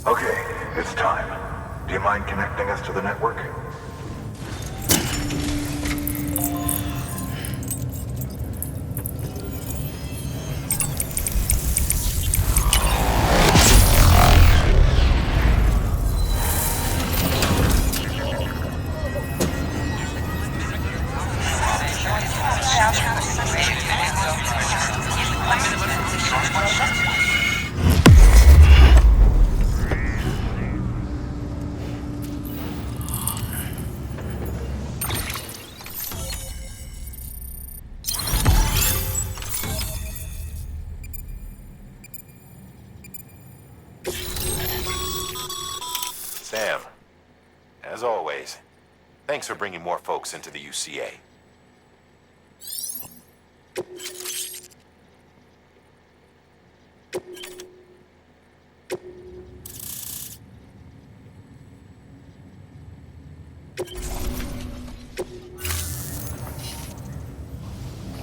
Okay, it's time. Do you mind connecting us to the network? Sam, as always, thanks for bringing more folks into the UCA.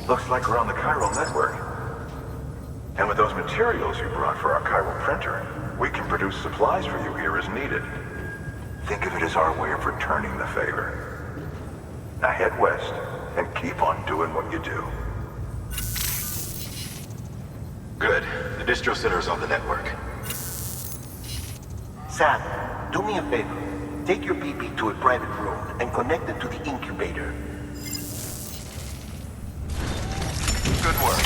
Looks like we're on the chiral network. And with those materials you brought for our chiral printer, we can produce supplies for you here as needed. Think of it as our way of returning the favor. Now head west and keep on doing what you do. Good. The distro center is on the network. Sam, do me a favor. Take your BB to a private room and connect it to the incubator. Good work.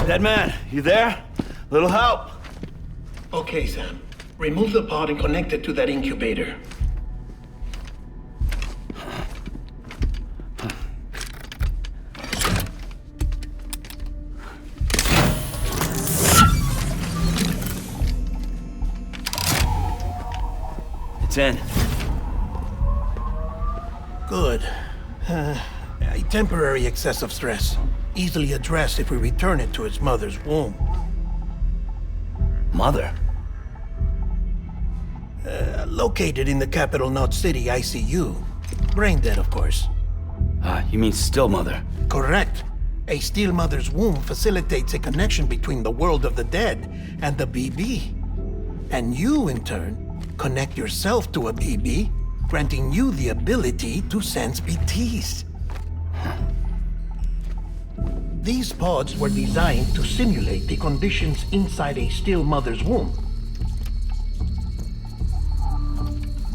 Dead man, you there? Little help? Okay, Sam. Remove the pod and connect it to that incubator. It's in. Good. A temporary excessive stress. Easily addressed if we return it to its mother's womb. Mother? Located in the capital Knot City ICU. Brain dead, of course. You mean still mother? Correct. A steel mother's womb facilitates a connection between the world of the dead and the BB. And you, in turn, connect yourself to a BB, granting you the ability to sense BTs. These pods were designed to simulate the conditions inside a still mother's womb.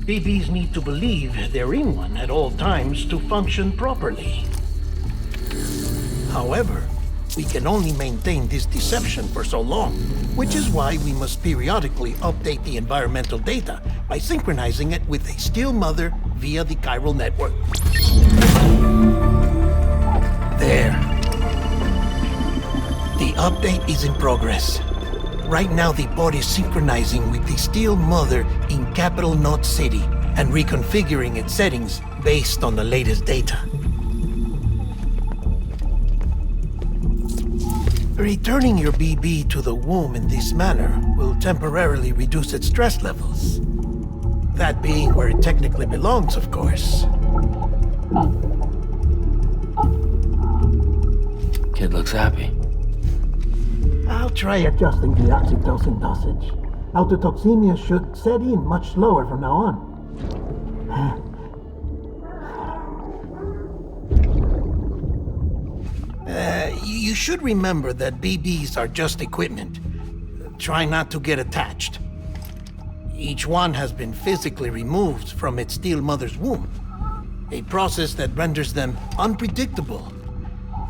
BBs need to believe they're in one at all times to function properly. However, we can only maintain this deception for so long, which is why we must periodically update the environmental data by synchronizing it with a still mother via the chiral network. There. The update is in progress. Right now, the pod is synchronizing with the steel mother in capital Knot City and reconfiguring its settings based on the latest data. Returning your BB to the womb in this manner will temporarily reduce its stress levels. That being where it technically belongs, of course. Kid looks happy. I'll try adjusting the oxytocin dosage. Autotoxemia should set in much slower from now on. You should remember that BBs are just equipment. Try not to get attached. Each one has been physically removed from its steel mother's womb. A process that renders them unpredictable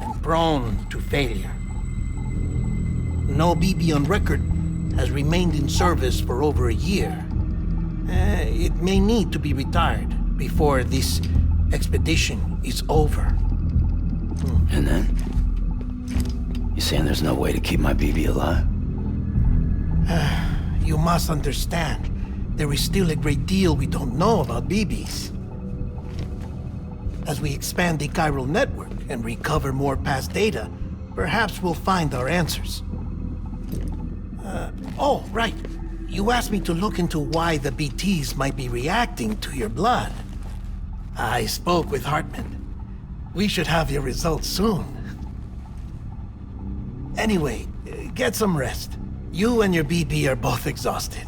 and prone to failure. No BB on record has remained in service for over a year. It may need to be retired before this expedition is over. And then? You saying there's no way to keep my BB alive? You must understand, there is still a great deal we don't know about BBs. As we expand the chiral network and recover more past data, perhaps we'll find our answers. Oh, right. You asked me to look into why the BTs might be reacting to your blood. I spoke with Hartman. We should have your results soon. Anyway, get some rest. You and your BB are both exhausted.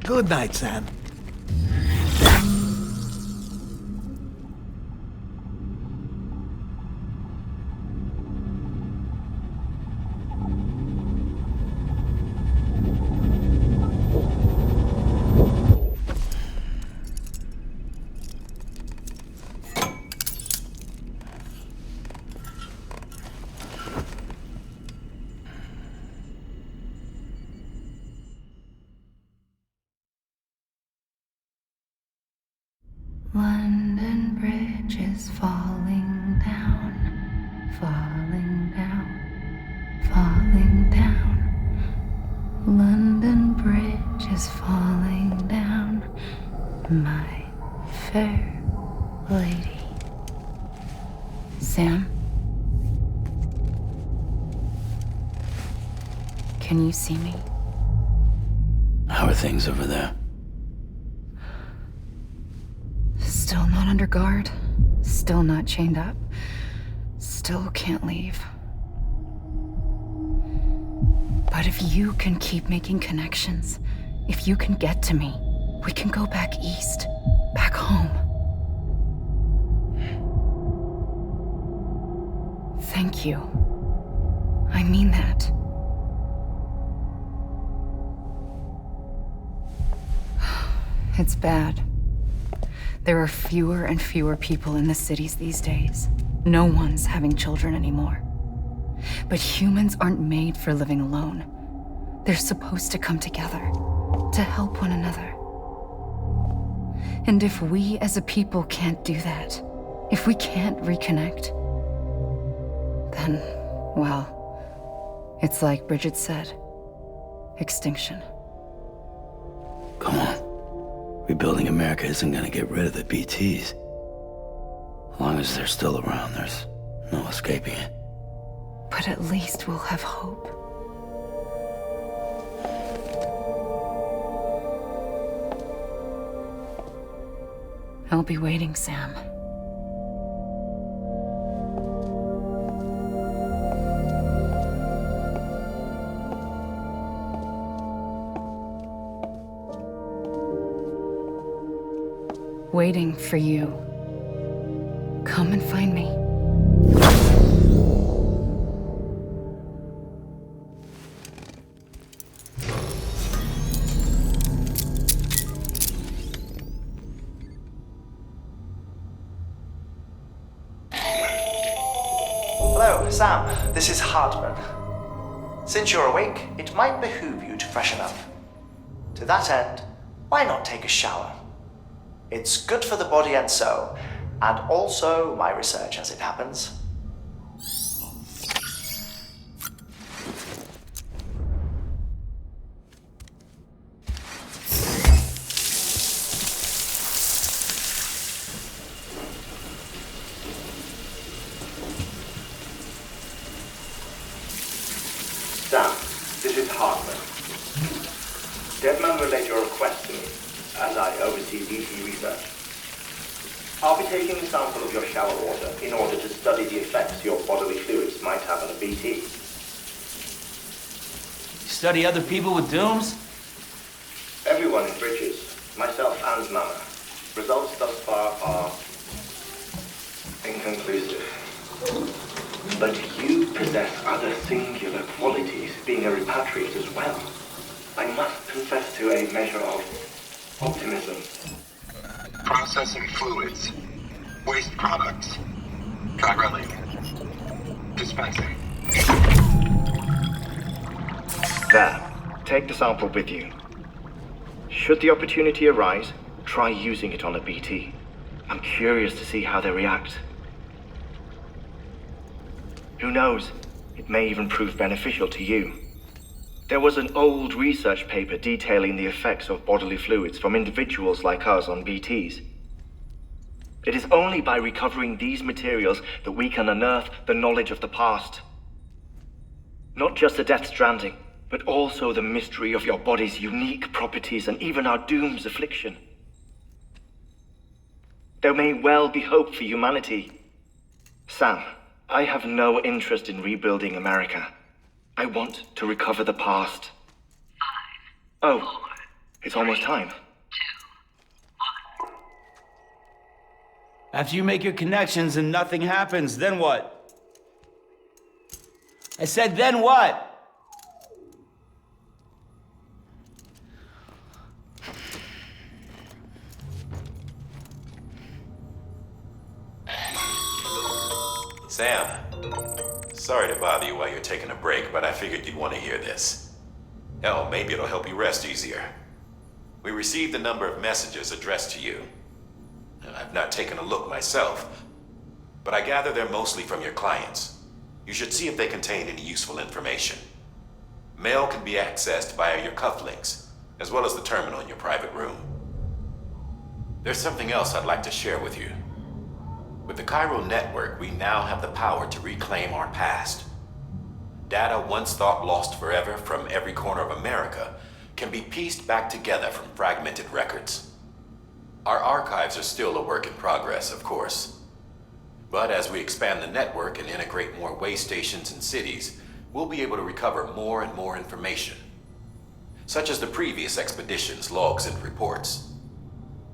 Good night, Sam. London Bridge is falling down, falling down, falling down. London Bridge is falling down, my fair lady. Sam? Can you see me? How are things over there? Still not under guard, still not chained up, still can't leave. But if you can keep making connections, if you can get to me, we can go back east, back home. Thank you. I mean that. It's bad. There are fewer and fewer people in the cities these days. No one's having children anymore. But humans aren't made for living alone. They're supposed to come together, to help one another. And if we as a people can't do that, if we can't reconnect, then, well, it's like Bridget said, extinction. Come on. Rebuilding America isn't gonna get rid of the BTs. As long as they're still around, there's no escaping it. But at least we'll have hope. I'll be waiting, Sam. Waiting for you. Come and find me. Hello, Sam. This is Hartman. Since you're awake, it might behoove you to freshen up. To that end, why not take a shower? It's good for the body and soul, and also my research as it happens. Sam, this is Hartman. Deadman relayed your request to me, as I oversee BT research. I'll be taking a sample of your shower water in order to study the effects your bodily fluids might have on a BT. Study other people with dooms? Everyone in Bridges, myself and Mama. Results thus far are inconclusive. But you possess other singular qualities, being a repatriate as well. I must confess to a measure of optimism. Processing fluids. Waste products. Chiralic. Dispensing. There. Take the sample with you. Should the opportunity arise, try using it on a BT. I'm curious to see how they react. Who knows? It may even prove beneficial to you. There was an old research paper detailing the effects of bodily fluids from individuals like us on BTs. It is only by recovering these materials that we can unearth the knowledge of the past. Not just the Death Stranding, but also the mystery of your body's unique properties and even our doom's affliction. There may well be hope for humanity. Sam, I have no interest in rebuilding America. I want to recover the past. 5, 4, oh, it's almost time. 2, 1. After you make your connections and nothing happens, then what? I said, then what? Sam, sorry to bother you while you're taking a break, but I figured you'd want to hear this. Hell, maybe it'll help you rest easier. We received a number of messages addressed to you. I've not taken a look myself, but I gather they're mostly from your clients. You should see if they contain any useful information. Mail can be accessed via your cufflinks, as well as the terminal in your private room. There's something else I'd like to share with you. With the Chiral Network, we now have the power to reclaim our past. Data once thought lost forever from every corner of America can be pieced back together from fragmented records. Our archives are still a work in progress, of course. But as we expand the network and integrate more way stations and cities, we'll be able to recover more and more information, such as the previous expeditions' logs and reports.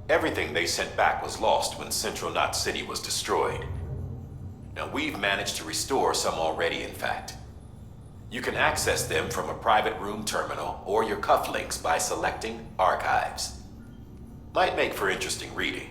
Everything they sent back was lost when Central Knot City was destroyed. Now we've managed to restore some already, in fact. You can access them from a private room terminal or your cufflinks by selecting Archives. Might make for interesting reading.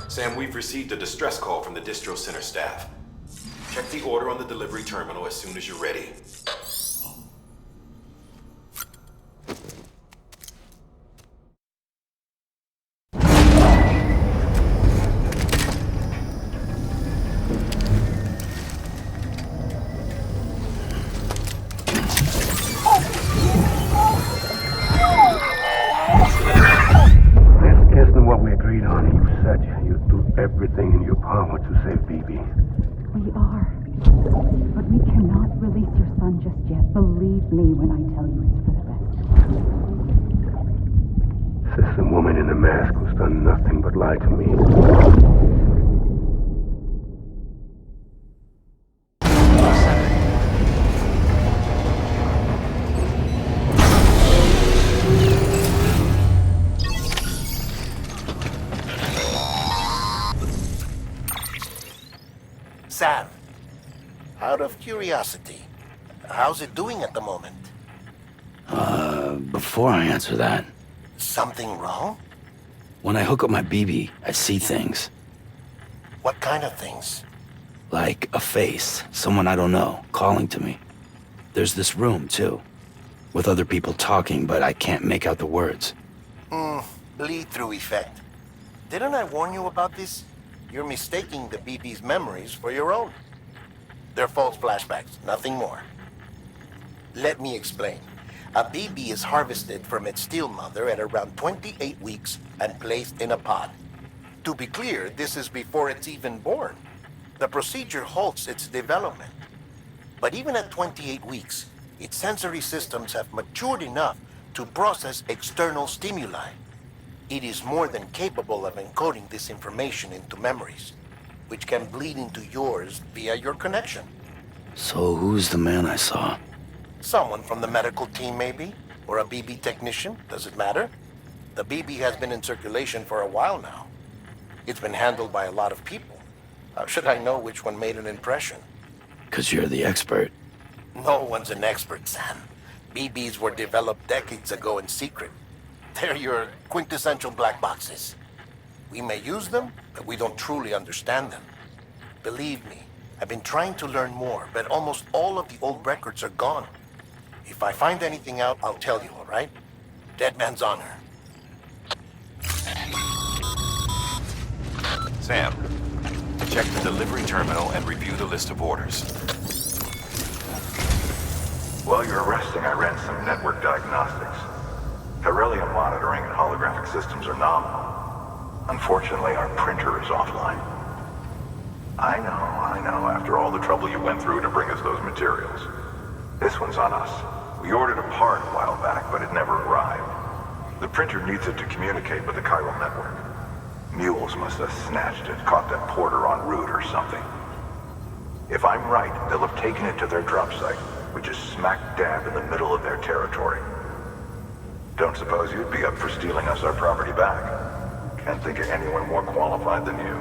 Sam, we've received a distress call from the distro center staff. Check the order on the delivery terminal as soon as you're ready. Isn't what we agreed on. You said you'd do everything in your power to save BB. We are. But we cannot release your son just yet. Believe me when I tell you it's for the best. Says the woman in the mask who's done nothing but lie to me. Sam, out of curiosity, how's it doing at the moment? Before I answer that, Something wrong? when I hook up my BB, I see things. What kind of things? Like a face, someone I don't know, calling to me. There's this room, too, with other people talking, but I can't make out the words. Bleed-through effect. Didn't I warn you about this? You're mistaking the BB's memories for your own. They're false flashbacks, nothing more. Let me explain. A BB is harvested from its steel mother at around 28 weeks and placed in a pod. To be clear, this is before it's even born. The procedure halts its development. But even at 28 weeks, its sensory systems have matured enough to process external stimuli. It is more than capable of encoding this information into memories, which can bleed into yours via your connection. So who's the man I saw? Someone from the medical team, maybe? Or a BB technician? Does it matter? The BB has been in circulation for a while now. It's been handled by a lot of people. How should I know which one made an impression? 'Cause you're the expert. No one's an expert, Sam. BBs were developed decades ago in secret. They're your quintessential black boxes. We may use them, but we don't truly understand them. Believe me, I've been trying to learn more, but almost all of the old records are gone. If I find anything out, I'll tell you, all right? Dead man's honor. Sam, check the delivery terminal and review the list of orders. While you're resting, I ran some network diagnostics. Beryllium monitoring and holographic systems are nominal. Unfortunately, our printer is offline. I know, after all the trouble you went through to bring us those materials. This one's on us. We ordered a part a while back, but it never arrived. The printer needs it to communicate with the chiral network. Mules must have snatched it, caught that porter en route or something. If I'm right, they'll have taken it to their drop site, which is smack dab in the middle of their territory. Don't suppose you'd be up for stealing us our property back? Can't think of anyone more qualified than you.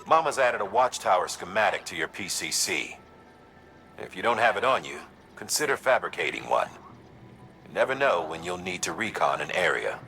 Mama's added a watchtower schematic to your PCC. If you don't have it on you, consider fabricating one. You never know when you'll need to recon an area.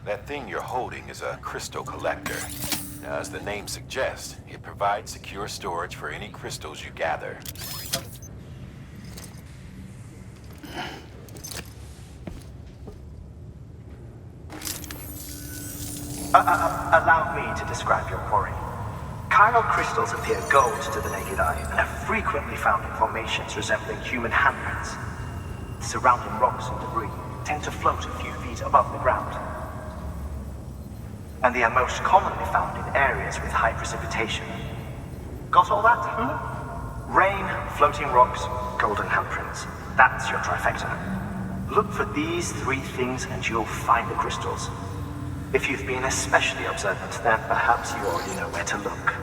That thing you're holding is a crystal collector. Now, as the name suggests, it provides secure storage for any crystals you gather. Allow me to describe your quarry. Chiral crystals appear gold to the naked eye and are frequently found in formations resembling human handprints. Surrounding rocks and debris tend to float a few feet above the ground. And they are most commonly found in areas with high precipitation. Got all that? Rain, floating rocks, golden handprints. That's your trifecta. Look for these three things and you'll find the crystals. If you've been especially observant, then perhaps you already know where to look.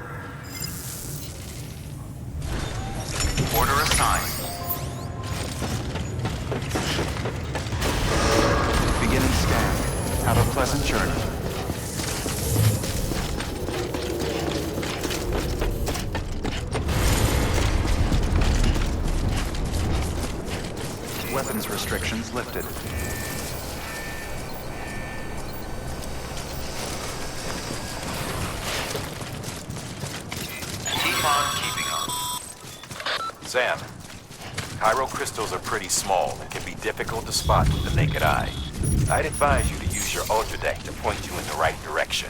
Order assigned. Beginning scan. Have a pleasant journey. Weapons restrictions lifted. Keep on keeping on. Sam, chiral crystals are pretty small and can be difficult to spot with the naked eye. I'd advise you to use your ultra deck to point you in the right direction.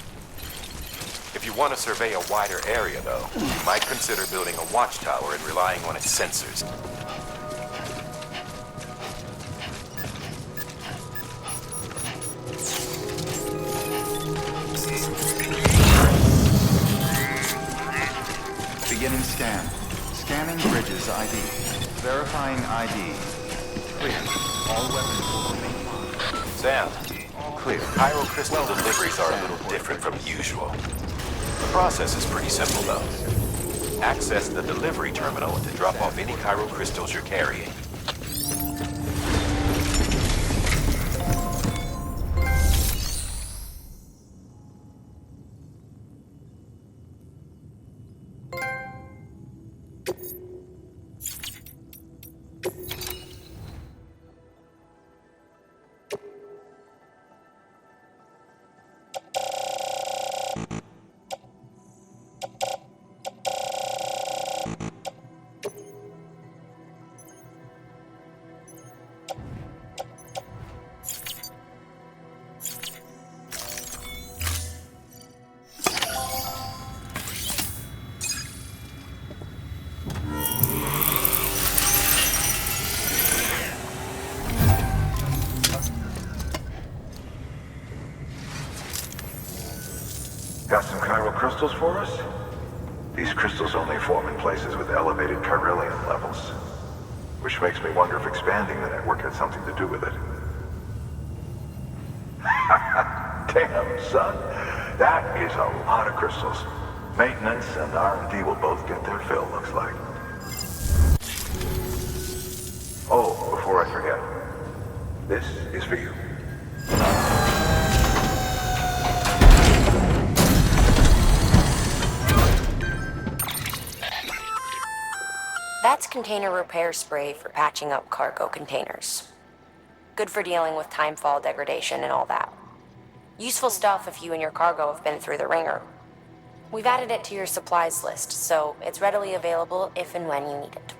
If you want to survey a wider area, though, you might consider building a watchtower and relying on its sensors. Beginning scan. Scanning bridges ID. Verifying ID. Clear. All weapons will remain on. Sam, Clear. chiral crystal deliveries are a little different from usual. The process is pretty simple, though. Access the delivery terminal to drop off any chiral crystals you're carrying. Got some chiral crystals for us? These crystals only form in places with elevated chiralium levels. Which makes me wonder if expanding the network had something to do with it. Damn, son. That is a lot of crystals. Maintenance and R&D will both get their fill, looks like. Oh, before I forget. This is for you. That's container repair spray for patching up cargo containers. Good for dealing with timefall degradation and all that. Useful stuff if you and your cargo have been through the ringer. We've added it to your supplies list, so it's readily available if and when you need it.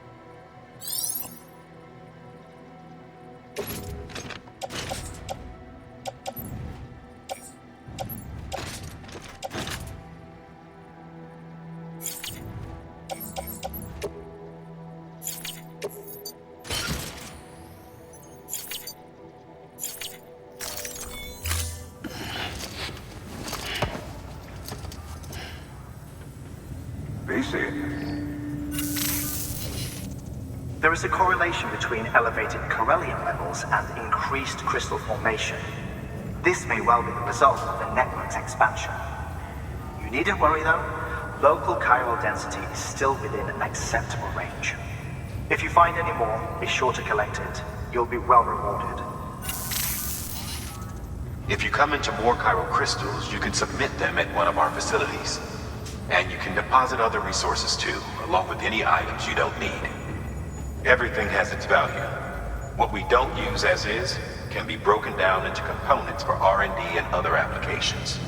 There is a correlation between elevated chiralium levels and increased crystal formation. This may well be the result of the network's expansion. You needn't worry though, local chiral density is still within an acceptable range. If you find any more, be sure to collect it. You'll be well rewarded. If you come into more chiral crystals, you can submit them at one of our facilities. And you can deposit other resources too, along with any items you don't need. Everything has its value. What we don't use as is can be broken down into components for R&D and other applications.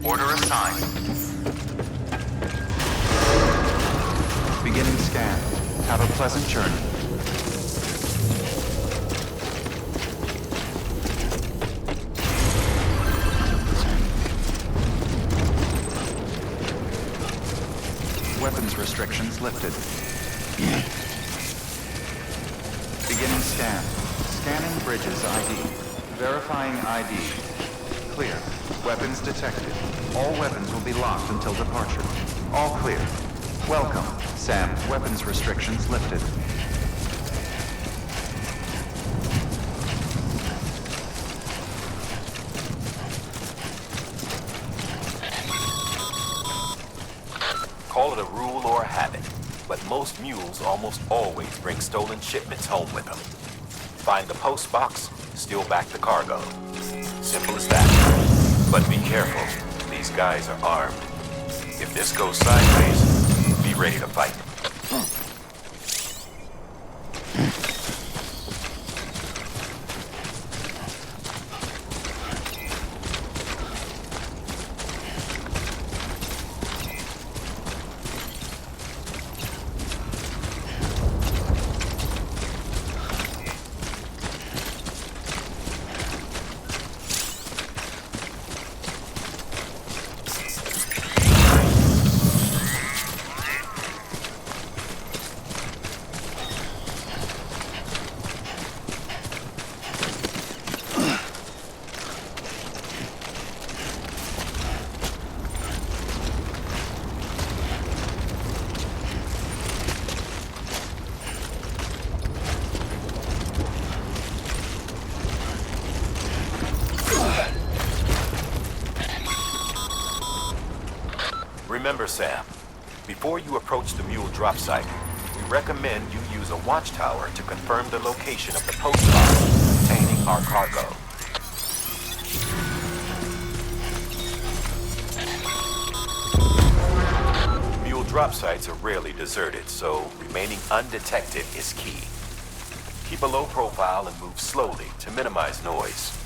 Order assigned. Beginning scan. Have a pleasant journey. Weapons restrictions lifted. Beginning scan. Scanning bridges ID. Verifying ID. Clear. Weapons detected. All weapons will be locked until departure. All clear. Welcome, Sam. Weapons restrictions lifted. Call it a rule or a habit, but most mules almost always bring stolen shipments home with them. Find the post box, steal back the cargo. Simple as that. But be careful. These guys are armed. If this goes sideways, be ready to fight. Remember, Sam, before you approach the mule drop site, we recommend you use a watchtower to confirm the location of the postcard containing our cargo. Mule drop sites are rarely deserted, so remaining undetected is key. Keep a low profile and move slowly to minimize noise.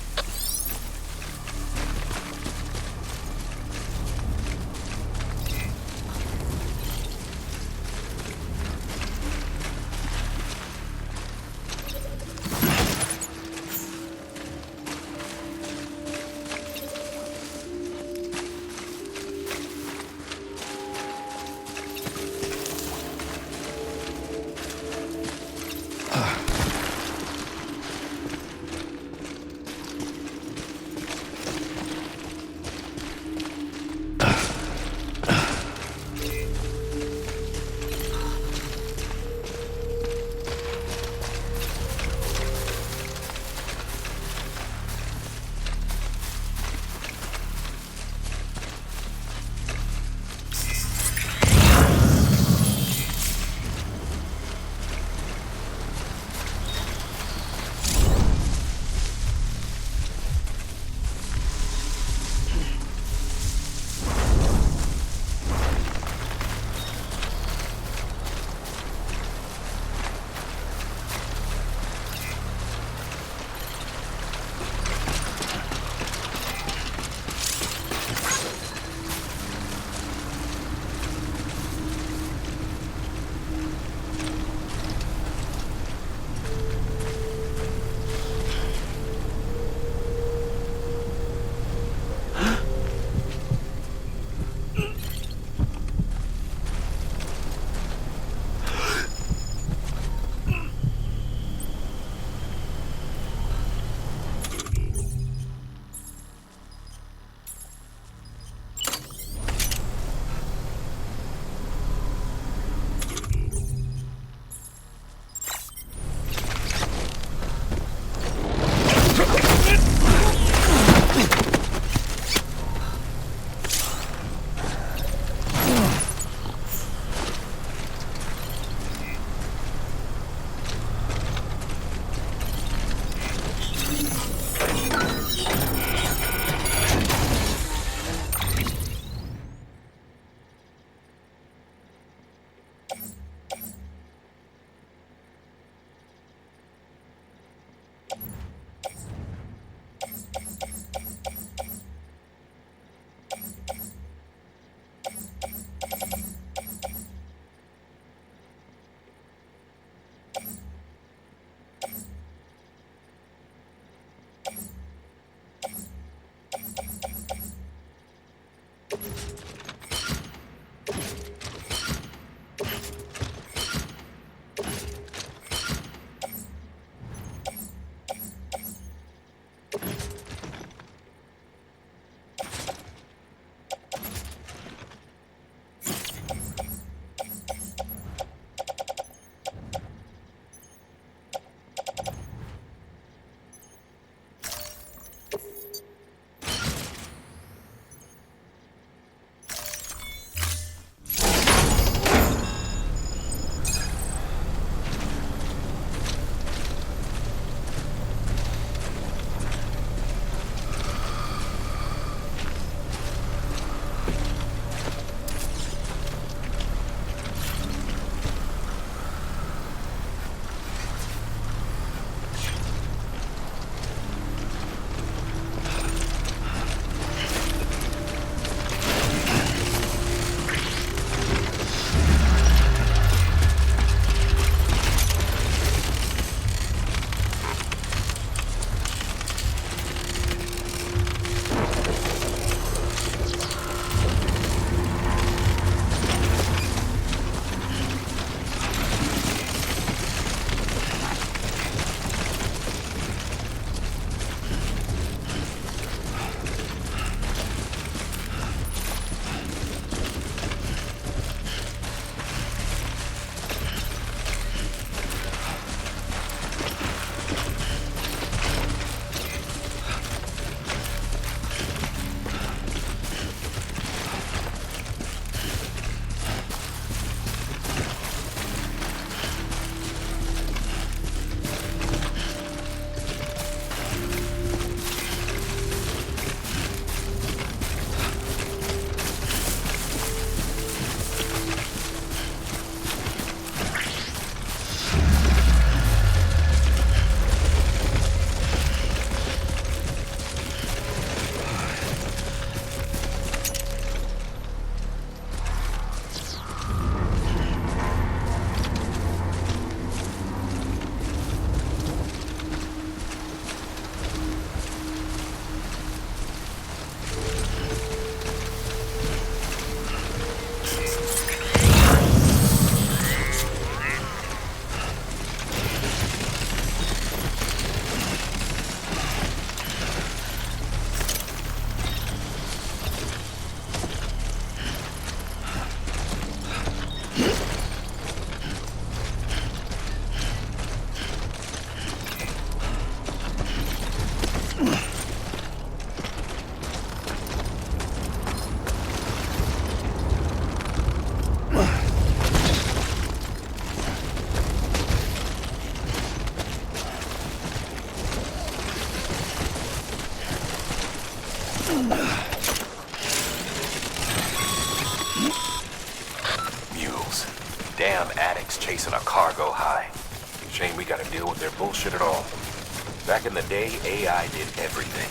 damn addicts chasing a cargo high. Shame we gotta deal with their bullshit at all. Back in the day, AI did everything.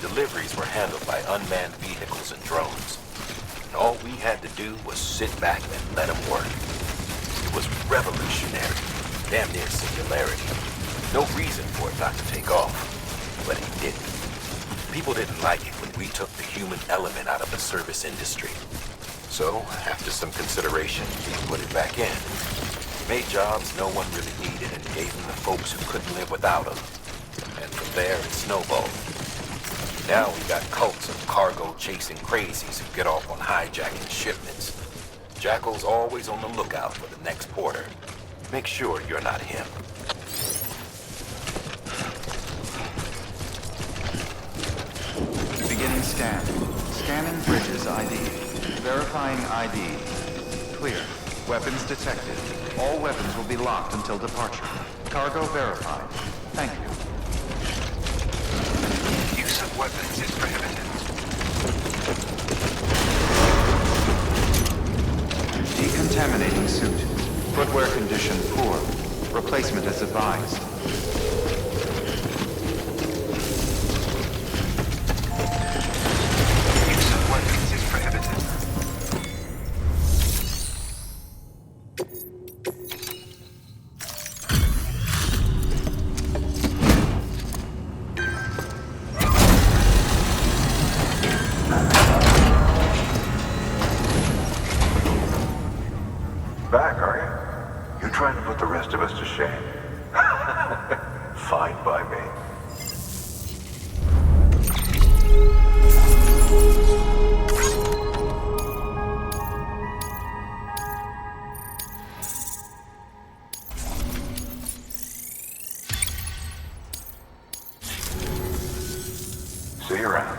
Deliveries were handled by unmanned vehicles and drones. And all we had to do was sit back and let them work. It was revolutionary, damn near singularity. No reason for it not to take off, but it didn't. People didn't like it when we took the human element out of the service industry. So, after some consideration, we put it back in. Made jobs no one really needed and gave them to folks who couldn't live without them. And from there, it snowballed. Now we got cults of cargo-chasing crazies who get off on hijacking shipments. Jackal's always on the lookout for the next porter. Make sure you're not him. Beginning scan. Scanning bridges ID. Verifying ID. Clear. Weapons detected. All weapons will be locked until departure. Cargo verified. Thank you. Use of weapons is prohibited. Decontaminating suit. Footwear condition poor. Replacement as advised. Use of weapons is prohibited. Back, are you? You trying to put the rest of us to shame? Fine by me. See you around.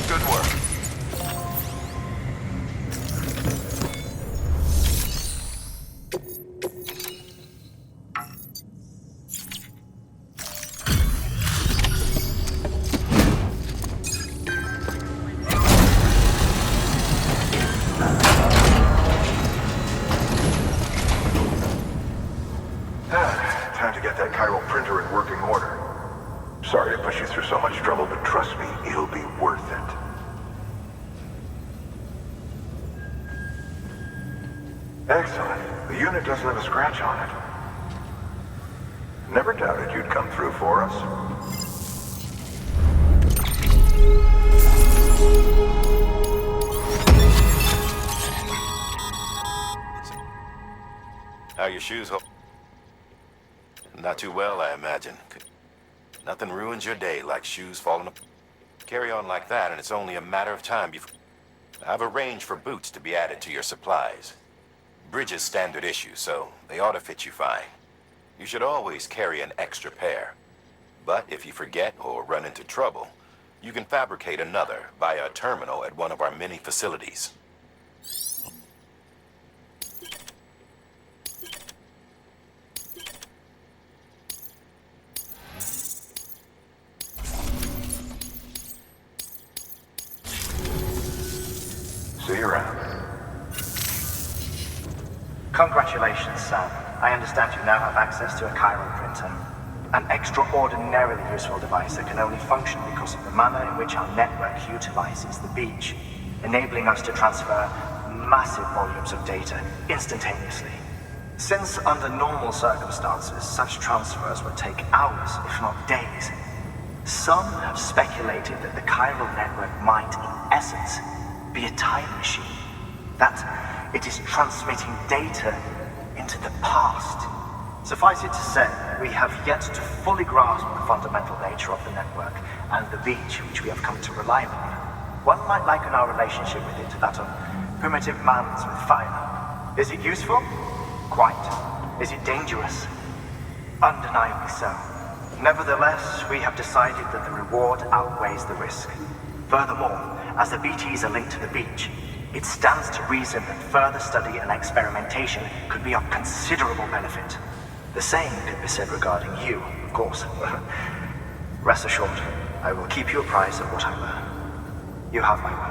Good work. Time to get that chiral printer in working order. Sorry to push you through so much trouble, but trust me, it'll be worth it. Excellent. The unit doesn't have a scratch on it. Never doubted you'd come through for us. How are your shoes? Not too well, I imagine. Nothing ruins your day like shoes falling apart. Carry on like that, and it's only a matter of time before... I've arranged for boots to be added to your supplies. Bridges standard issue, so they ought to fit you fine. You should always carry an extra pair. But if you forget or run into trouble, you can fabricate another via a terminal at one of our many facilities. See you around. Congratulations, Sam. I understand you now have access to a chiral printer. An extraordinarily useful device that can only function because of the manner in which our network utilizes the beach, enabling us to transfer massive volumes of data instantaneously. Since under normal circumstances, such transfers would take hours, if not days, some have speculated that the chiral network might, in essence, be a time machine. That it is transmitting data into the past. Suffice it to say, we have yet to fully grasp the fundamental nature of the network and the beach which we have come to rely on. One might liken our relationship with it to that of primitive mans with fire. Is it useful? Quite. Is it dangerous? Undeniably so. Nevertheless, we have decided that the reward outweighs the risk. Furthermore, as the BTs are linked to the beach, it stands to reason that further study and experimentation could be of considerable benefit. The same could be said regarding you, of course. Rest assured, I will keep you apprised of what I learn. You have my word.